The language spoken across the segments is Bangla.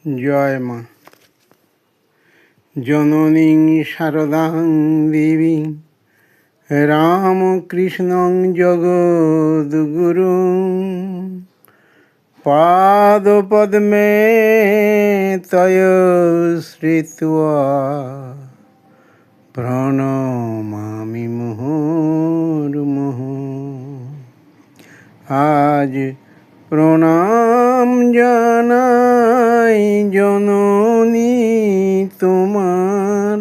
জয় মা। জননীং শারদাং দেবীং রামকৃষ্ণং জগদ্গুরুং পাদপদ্মে তয় শ্রিত্বা প্রণমামি মুহুর্মুহু। আজ প্রণাম জানাই জননী তোমার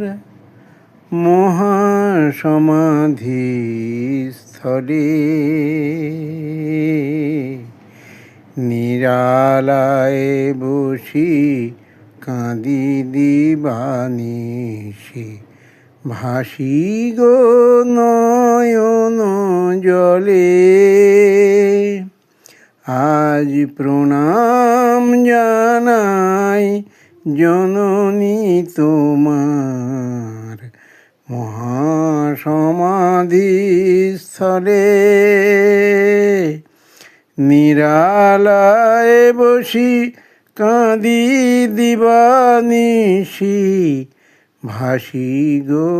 মহাসমাধি স্থলে, নিরালায় বসি কাঁদি দিবানিশি, ভাসি গো নয়ন জলে। আজ প্রণাম জানাই জননী তোমার মহাসমাধি স্থলে, নিরালায় বসি কাঁদি দিবানিশি, ভাসি গো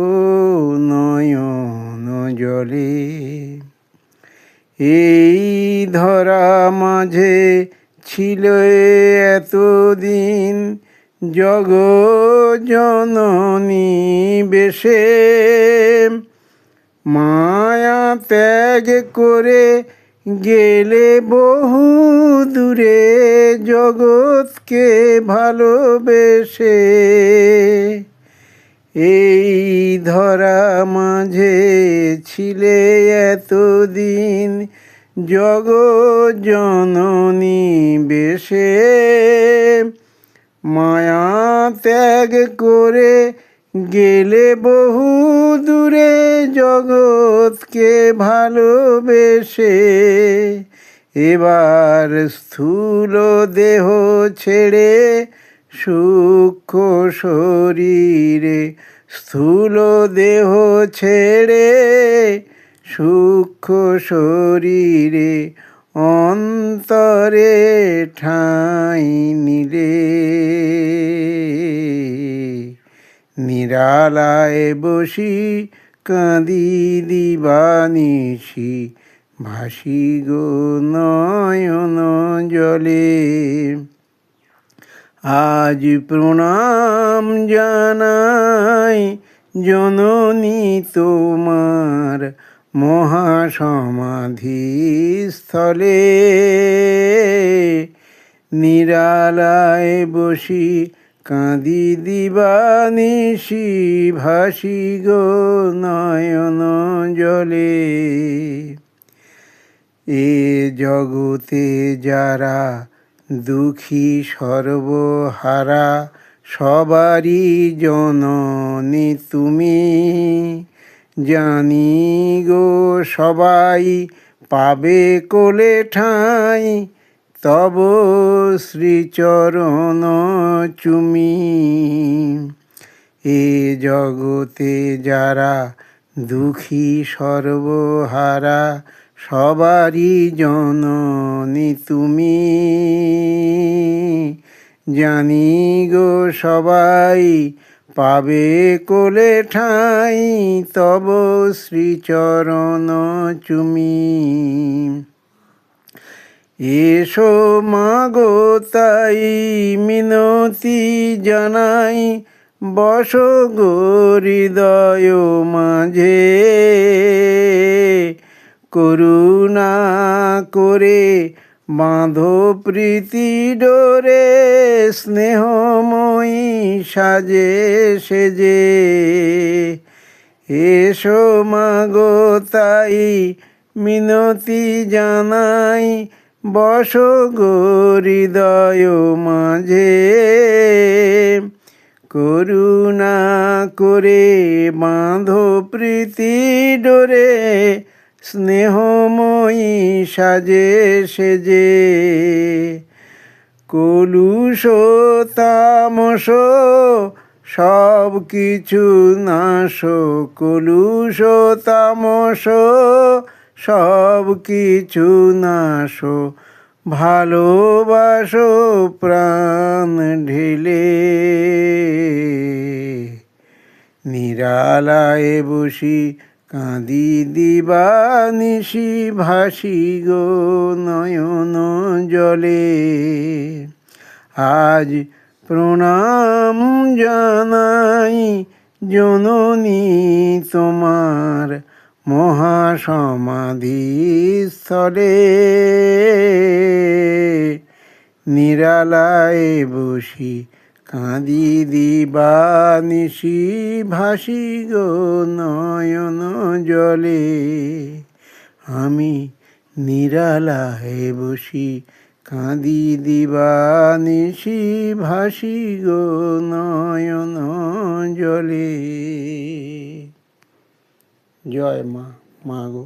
নয়ন জলে। এই ধরা মাঝে ছিল এতদিন জগজ্জননী বেশে, মায়া ত্যাগ করে গেলে বহু দূরে জগৎকে ভালোবেসে। এই ধরা মাঝে ছিলে এতদিন জগজ্জননী বেশে, মায়া ত্যাগ করে গেলে বহু দূরে জগৎকে ভালোবেসে। এবার স্থূল দেহ ছেড়ে সূক্ষ্ম শরীরে, স্থূল দেহ ছেড়ে সূক্ষ্ম শরীরে অন্তরে ঠাঁই নিলে, নিরালায় বসি কাঁদি দিবানিশি, ভাসি গো নয়ন জলে। আজ প্রণাম জানাই জননী তোমার মহাসমাধি স্থলে, নিরালায় বসি কাঁদি দিবানিশি, ভাসি গো নয়ন জলে। এ জগতে যারা দুঃখী সর্বহারা, সবারই জননী তুমি, জানি গো সবাই পাবে কোলে ঠাঁই তব শ্রীচরণ চুমি। এ জগতে যারা দুঃখী সর্বহারা, সবারই জননী তুমি, জানি গো সবাই পাবে কোলে ঠাঁই তব শ্রীচরণ চুমি। এসো মাগো তাই মিনতি জানাই, বসো গো হৃদয় মাঝে, করুণা করে বাঁধো প্রীতি ডোরে, স্নেহময়ী সাজে সেজে। এসো মাগো তাই মিনতি জানাই, বসো গো হৃদয় মাঝে, করুণা করে বাঁধো প্রীতি ডোরে, স্নেহময়ী সাজে সেজে। কলুষ তামস সব কিছু নাশ, কলুষ তামস সব কিছু নাশ, ভালোবাসো প্রাণ ঢেলে, নিরালায় বসি কাঁদি দিবানিশি, ভাসি গো নয়ন জলে। আজ প্রণাম জানাই জননী তোমার মহাসমাধিস্থলে, নিরালায় বসি কাঁদি দিবানিশি, ভাসি গো নয়ন জলে। আমি নিরালায় বসি কাঁদি দিবানিশি, ভাসি গো নয়ন জলে। জয় মা, মা গো।